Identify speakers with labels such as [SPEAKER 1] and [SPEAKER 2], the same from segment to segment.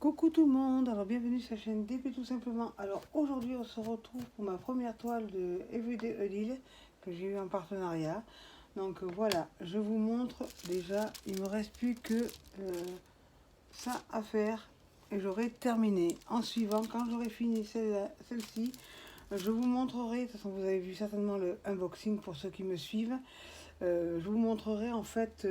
[SPEAKER 1] Coucou tout le monde, alors bienvenue sur la chaîne DP tout simplement. Alors aujourd'hui on se retrouve pour ma première toile de Everyday Odile que j'ai eu en partenariat. Donc voilà, je vous montre déjà, il me reste plus que ça à faire et j'aurai terminé. En suivant, quand j'aurai fini celle-ci, je vous montrerai, de toute façon vous avez vu certainement le unboxing pour ceux qui me suivent. Je vous montrerai en fait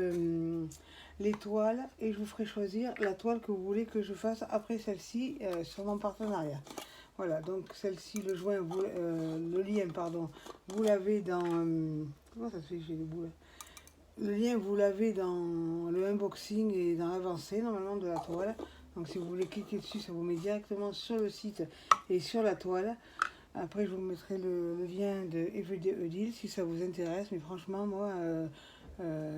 [SPEAKER 1] les toiles et je vous ferai choisir la toile que vous voulez que je fasse après celle-ci sur mon partenariat. Voilà, donc celle-ci, le lien, pardon, vous l'avez dans... comment ça se fait que j'ai des boules? Le lien, vous l'avez dans le unboxing et dans l'avancée normalement de la toile. Donc si vous voulez cliquer dessus, ça vous met directement sur le site et sur la toile. Après, je vous mettrai le lien de Everyday Odile si ça vous intéresse. Mais franchement, moi,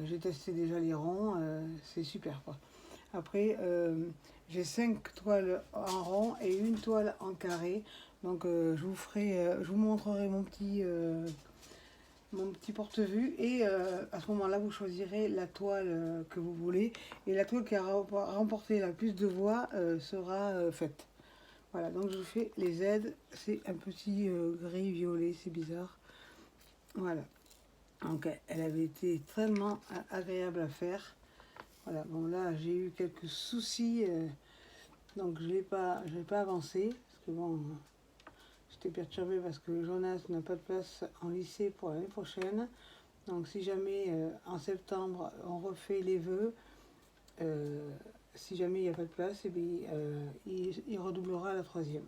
[SPEAKER 1] j'ai testé déjà les ronds. C'est super, quoi. Après, j'ai 5 toiles en rond et une toile en carré. Donc, je vous montrerai mon petit porte-vue. Et à ce moment-là, vous choisirez la toile que vous voulez. Et la toile qui a remporté la plus de voix sera faite. Voilà, donc je fais les aides, c'est un petit gris violet, c'est bizarre. Voilà, donc elle avait été tellement agréable à faire. Voilà, bon là j'ai eu quelques soucis, donc je n'ai pas avancé, parce que bon, j'étais perturbée parce que Jonas n'a pas de place en lycée pour l'année prochaine. Donc si jamais en septembre on refait les vœux, si jamais il n'y a pas de place, eh bien, il redoublera la troisième.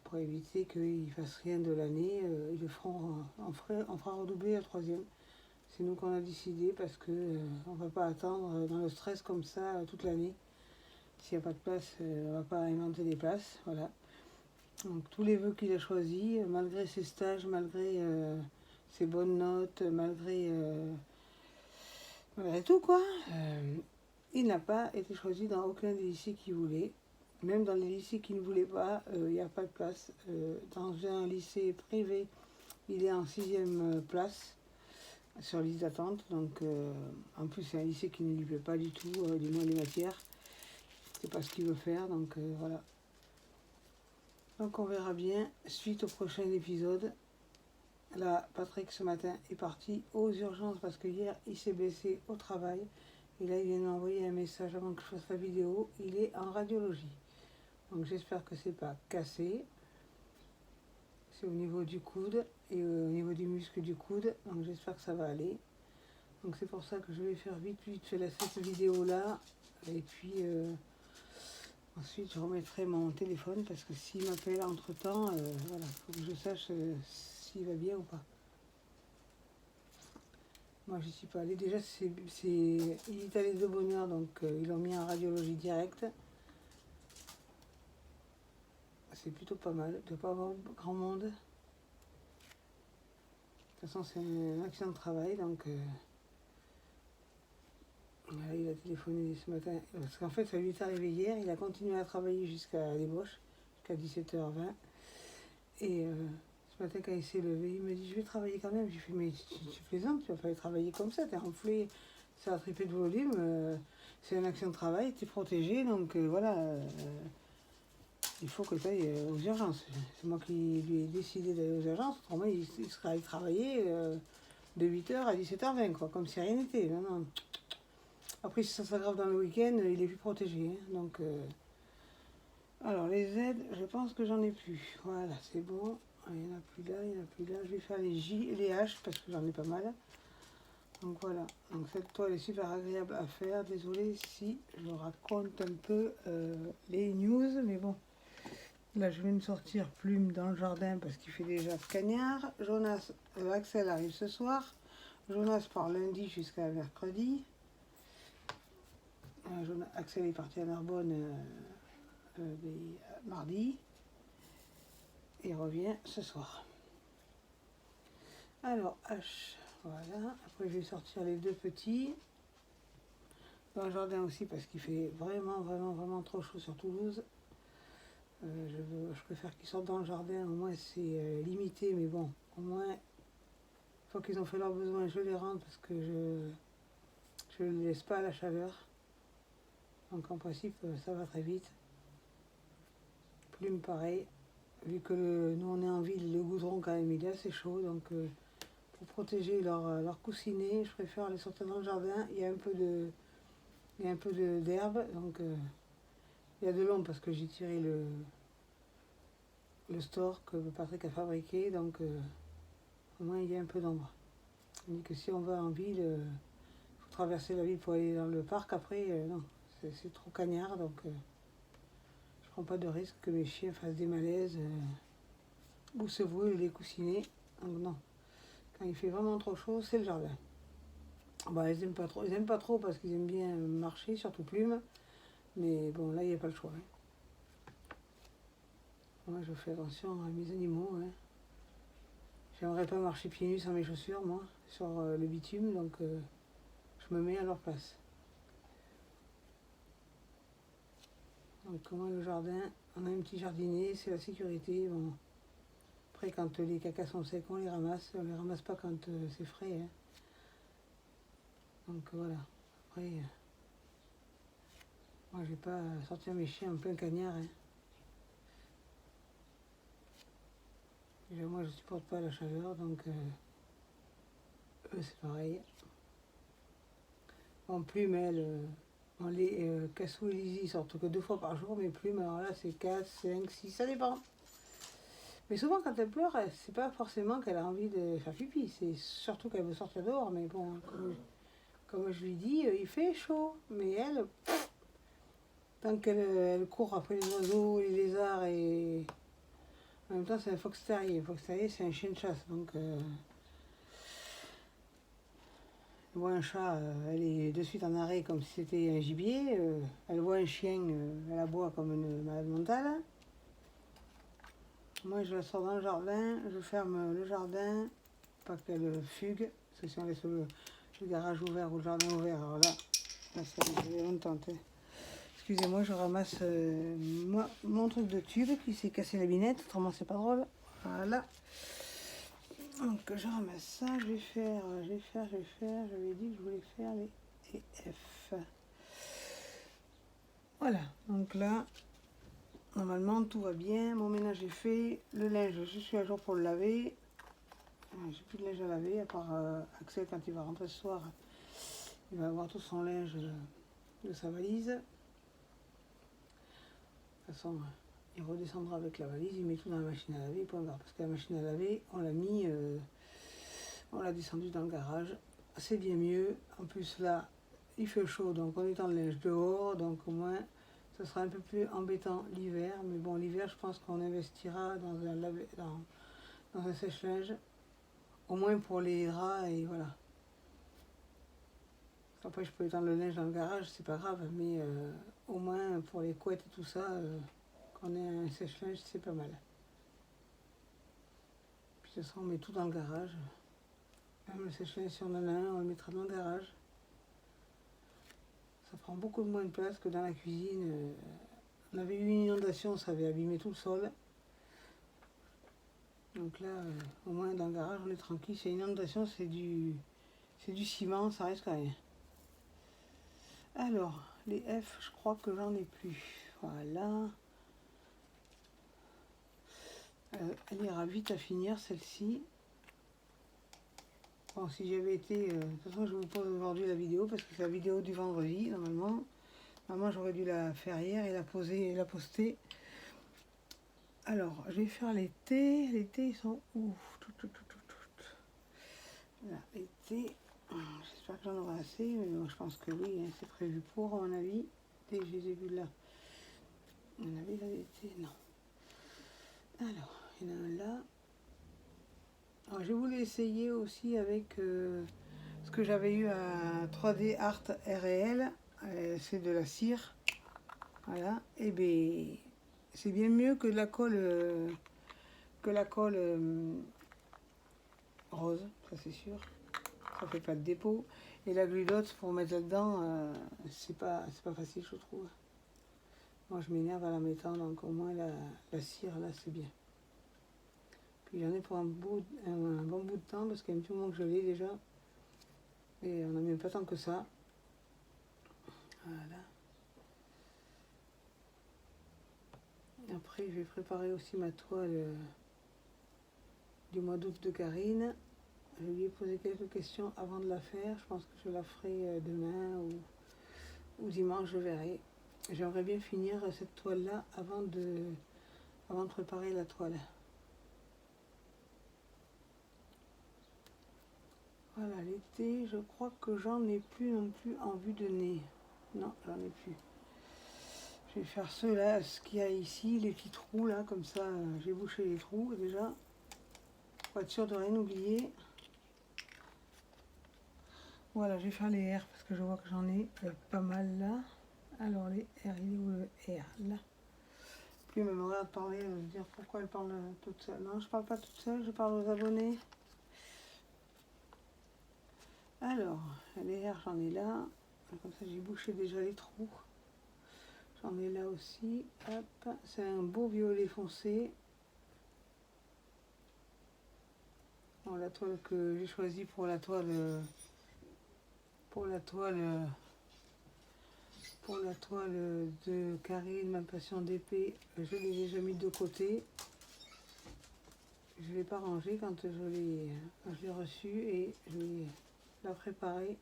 [SPEAKER 1] Pour éviter qu'ils ne fassent rien de l'année, ils le feront, on fera redoubler la troisième. C'est nous qu'on a décidé parce que on ne va pas attendre dans le stress comme ça toute l'année. S'il n'y a pas de place, on ne va pas inventer des places. Voilà. Donc tous les vœux qu'il a choisis, malgré ses stages, malgré ses bonnes notes, malgré tout quoi, il n'a pas été choisi dans aucun des lycées qu'il voulait. Même dans les lycées qu'il ne voulait pas, il n'y a pas de place. Dans un lycée privé, il est en 6e place sur liste d'attente. Donc, en plus, c'est un lycée qui ne lui plaît pas du tout, du moins les matières. C'est pas ce qu'il veut faire, donc voilà. Donc, on verra bien suite au prochain épisode. Là, Patrick, ce matin, est parti aux urgences parce que hier, il s'est blessé au travail. Et là, il vient d'envoyer un message avant que je fasse la vidéo. Il est en radiologie. Donc j'espère que c'est pas cassé. C'est au niveau du coude et au niveau du muscle du coude. Donc j'espère que ça va aller. Donc c'est pour ça que je vais faire vite cette vidéo là. Et puis ensuite je remettrai mon téléphone parce que s'il m'appelle entre temps, voilà, faut que je sache s'il va bien ou pas. Moi je suis pas allée. Déjà il est allé de bonne heure, donc ils l'ont mis en radiologie directe. C'est plutôt pas mal, il ne doit pas avoir grand monde. De toute façon, c'est un accident de travail, donc voilà, il a téléphoné ce matin. Parce qu'en fait, ça lui est arrivé hier, il a continué à travailler jusqu'à l'ébauche, jusqu'à 17h20. Et ce matin, quand il s'est levé, il m'a dit, je vais travailler quand même. J'ai fait, mais tu plaisantes, tu vas pas aller travailler comme ça, t'es enflé, ça a triplé de volume, c'est un accident de travail, t'es protégé, donc voilà. Il faut que tu ailles aux urgences. C'est moi qui lui ai décidé d'aller aux urgences. Autrement, il serait allé travailler de 8h à 17h20, quoi, comme si rien n'était. Non, non. Après, si ça s'aggrave dans le week-end, il est plus protégé. Hein. Donc, alors, les aides, je pense que j'en ai plus. Voilà, c'est bon. Il n'y en a plus là, il n'y en a plus là. Je vais faire les J et les H parce que j'en ai pas mal. Donc voilà. Donc cette toile est super agréable à faire. Désolée si je raconte un peu les news, mais bon. Là, je viens de sortir Plume dans le jardin parce qu'il fait déjà cagnard. Axel arrive ce soir. Jonas part lundi jusqu'à mercredi. Axel est parti à Narbonne mardi. Et revient ce soir. Alors, H, voilà. Après, je vais sortir les deux petits. Dans le jardin aussi parce qu'il fait vraiment trop chaud sur Toulouse. Je préfère qu'ils sortent dans le jardin, au moins c'est limité, mais bon, au moins, une fois qu'ils ont fait leurs besoins, je les rentre parce que je ne les laisse pas à la chaleur. Donc en principe, ça va très vite. Plume pareil. Vu que nous on est en ville, le goudron quand même il est assez chaud. Donc pour protéger leur coussinet, je préfère les sortir dans le jardin. Il y a un peu d'herbe. Donc il y a de l'ombre parce que j'ai tiré le store que Patrick a fabriqué. Donc au moins il y a un peu d'ombre. Tandis que si on va en ville, faut traverser la ville pour aller dans le parc. Après, non, c'est trop cagnard. Donc je prends pas de risque que mes chiens fassent des malaises ou se brûlent les coussinets. Donc non, quand il fait vraiment trop chaud, c'est le jardin. Bah, ils aiment pas trop parce qu'ils aiment bien marcher, surtout Plume. Mais bon, là, il n'y a pas le choix. Hein. Moi, je fais attention à mes animaux. Hein. J'aimerais pas marcher pieds nus sans mes chaussures, moi, sur le bitume. Donc, je me mets à leur place. Donc, comment le jardin, on a un petit jardinier, c'est la sécurité. Bon. Après, quand les cacas sont secs, on les ramasse. On les ramasse pas quand c'est frais. Hein. Donc, voilà. Après, moi, je vais pas sortir mes chiens en plein cagnard. Hein. Déjà, moi, je supporte pas la chaleur, donc eux, c'est pareil. En Plume, elle, Cassou et Lizzie ils sortent que 2 fois par jour, mais Plume, alors là, c'est 4, 5, 6, ça dépend. Mais souvent, quand elle pleure, c'est pas forcément qu'elle a envie de faire pipi, c'est surtout qu'elle veut sortir dehors. Mais bon, comme je lui dis, il fait chaud, mais elle, tant qu'elle court après les oiseaux, les lézards, et en même temps, c'est un fox terrier. Un fox terrier, c'est un chien de chasse, donc elle voit un chat, elle est de suite en arrêt comme si c'était un gibier. Elle voit un chien, elle aboie comme une malade mentale. Moi, je la sors dans le jardin, je ferme le jardin, pas qu'elle fugue, parce que si on laisse le garage ouvert ou le jardin ouvert, alors là ça fait longtemps. Excusez-moi, je ramasse mon truc de tube qui s'est cassé la binette, autrement c'est pas drôle. Voilà. Donc je ramasse ça, je vais faire, j'avais dit que je voulais faire les F. Voilà, donc là, normalement tout va bien, mon ménage est fait, le linge, je suis à jour pour le laver. J'ai plus de linge à laver, à part Axel quand il va rentrer ce soir, il va avoir tout son linge de sa valise. De toute façon, il redescendra avec la valise, il met tout dans la machine à laver, point barre. Parce que la machine à laver, on l'a mis, on l'a descendu dans le garage. C'est bien mieux. En plus là, il fait chaud, donc on étend le linge dehors, donc au moins, ce sera un peu plus embêtant l'hiver. Mais bon, l'hiver, je pense qu'on investira dans un sèche-linge, au moins pour les draps et voilà. Après, je peux étendre le linge dans le garage, c'est pas grave, mais au moins pour les couettes et tout ça, qu'on ait un sèche-linge, c'est pas mal. Puis de toute façon, on met tout dans le garage. Même le sèche-linge, si on en a un, on le mettra dans le garage. Ça prend beaucoup moins de place que dans la cuisine. On avait eu une inondation, ça avait abîmé tout le sol. Donc là, au moins dans le garage, on est tranquille. C'est une inondation, c'est du ciment, ça risque rien. Alors, les F, je crois que j'en ai plus. Voilà. Elle ira vite à finir, celle-ci. Bon, si j'avais été... de toute façon, je vous pose aujourd'hui la vidéo, parce que c'est la vidéo du vendredi, normalement. Normalement, j'aurais dû la faire hier et la poser et la poster. Alors, je vais faire les thés. Les thés, ils sont où? Là, les thés. J'espère que j'en aurai assez, mais bon, je pense que oui, hein, c'est prévu pour, à mon avis. Dès que je les ai vus là. À mon avis, là, les thés, non. Alors, il y en a un là. Alors, je voulais essayer aussi avec ce que j'avais eu à 3D Art RL. C'est de la cire. Voilà. Et bien, c'est bien mieux que la colle, rose, ça c'est sûr. Ça fait pas de dépôt. Et la glue dots pour mettre là-dedans, c'est pas facile, je trouve. Moi, je m'énerve à la mettant, donc au moins la cire, là, c'est bien. Puis j'en ai pour un bon bout de temps, parce qu'il y a un petit moment que je l'ai déjà. Et on n'a même pas tant que ça. Voilà. Après, je vais préparer aussi ma toile du mois d'août de Karine. Je lui ai posé quelques questions avant de la faire. Je pense que je la ferai demain ou dimanche, je verrai. J'aimerais bien finir cette toile-là avant de préparer la toile. Voilà, l'été, je crois que j'en ai plus non plus en vue de nez. Non, j'en ai plus. Je vais faire ceux-là, ce qu'il y a ici, les petits trous là, comme ça, j'ai bouché les trous déjà. Pour être sûr de rien oublier. Voilà, je vais faire les R parce que je vois que j'en ai pas mal là. Alors les R, il est où le R là? Puis elle me regarde parler, elle va se dire pourquoi elle parle toute seule. Non, je parle pas toute seule, je parle aux abonnés. Alors, les R, j'en ai là. Comme ça, j'ai bouché déjà les trous. J'en ai là aussi. Hop, c'est un beau violet foncé. Bon, la toile que j'ai choisie pour la toile de Karine, ma passion d'épée, je l'ai déjà mis de côté. Je ne l'ai pas rangée quand je l'ai reçue et je vais la préparer.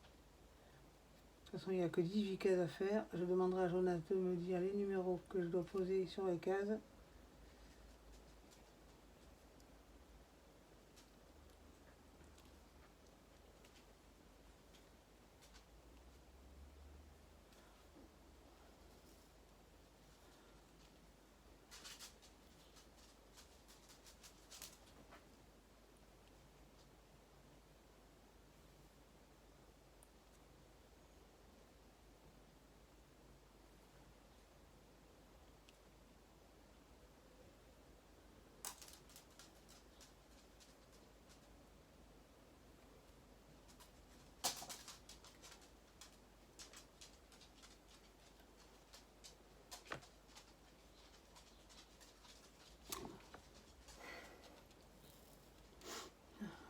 [SPEAKER 1] De toute façon, il n'y a que 18 cases à faire. Je demanderai à Jonas de me dire les numéros que je dois poser sur les cases.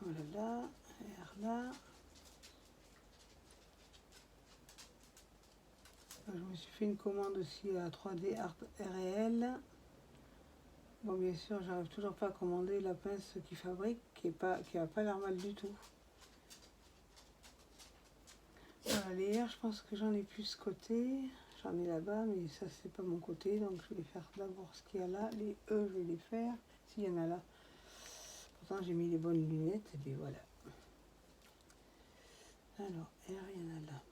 [SPEAKER 1] Voilà là, R là. Je me suis fait une commande aussi à 3D Art RL. Bon, bien sûr, j'arrive toujours pas à commander la pince qu'ils fabriquent, qui a pas l'air mal du tout. Voilà, les R, je pense que j'en ai plus ce côté. J'en ai là-bas, mais ça, c'est pas mon côté. Donc, je vais faire d'abord ce qu'il y a là. Les E, je vais les faire, s'il y en a là. Pourtant, j'ai mis les bonnes lunettes, et puis voilà. Alors, R, il y en a là.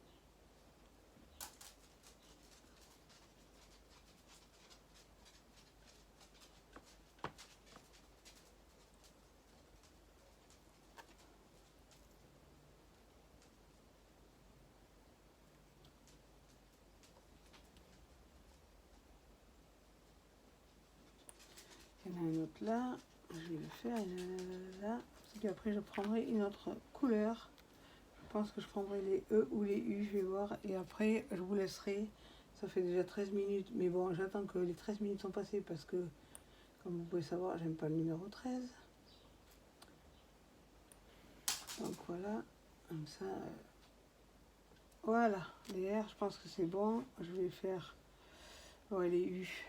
[SPEAKER 1] Il y en a un autre là. Je vais le faire, il y en a là. Et puis après, je prendrai une autre couleur. Je pense que je prendrai les E ou les U, je vais voir. Et après, je vous laisserai. Ça fait déjà 13 minutes. Mais bon, j'attends que les 13 minutes sont passées parce que, comme vous pouvez savoir, j'aime pas le numéro 13. Donc voilà, comme ça. Voilà, les R, je pense que c'est bon. Je vais faire ouais, les U.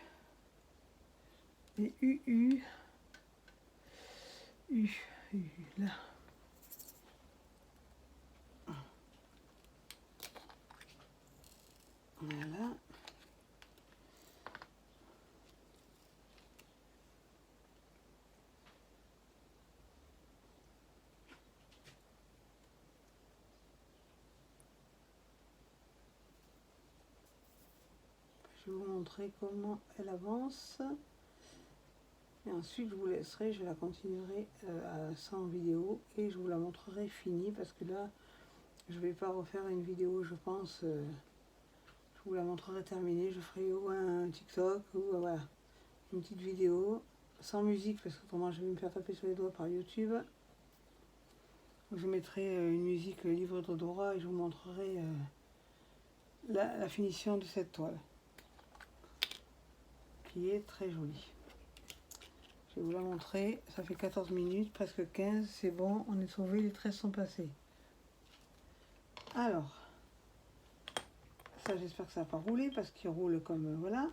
[SPEAKER 1] Les UU. U, là. Voilà. Je vais vous montrer comment elle avance. Et ensuite, je vous laisserai, je la continuerai sans vidéo et je vous la montrerai finie parce que là, je vais pas refaire une vidéo, je pense. Je vous la montrerai terminée. Je ferai ou un TikTok ou voilà, une petite vidéo sans musique parce qu'autrement, je vais me faire taper sur les doigts par YouTube. Je mettrai une musique livre de droit et je vous montrerai la finition de cette toile qui est très jolie. Je vais vous la montrer, ça fait 14 minutes, presque 15, c'est bon, on est sauvé, les 13 sont passés. Alors, ça j'espère que ça n'a pas roulé parce qu'il roule comme voilà.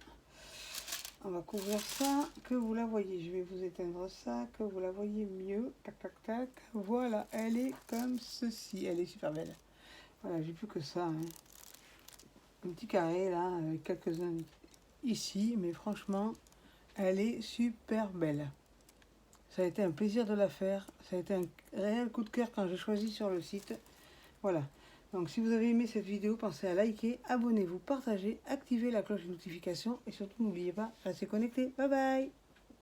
[SPEAKER 1] on va couvrir ça, que vous la voyez. Je vais vous éteindre ça, que vous la voyez mieux. Tac, tac, tac. Voilà, elle est comme ceci. Elle est super belle. Voilà, j'ai plus que ça. Hein. Un petit carré là, avec quelques-uns ici. Mais franchement, elle est super belle. Ça a été un plaisir de la faire. Ça a été un réel coup de cœur quand j'ai choisi sur le site. Voilà. Donc si vous avez aimé cette vidéo, pensez à liker, abonnez-vous, partagez, activez la cloche de notification et surtout n'oubliez pas, restez connectés. Bye bye!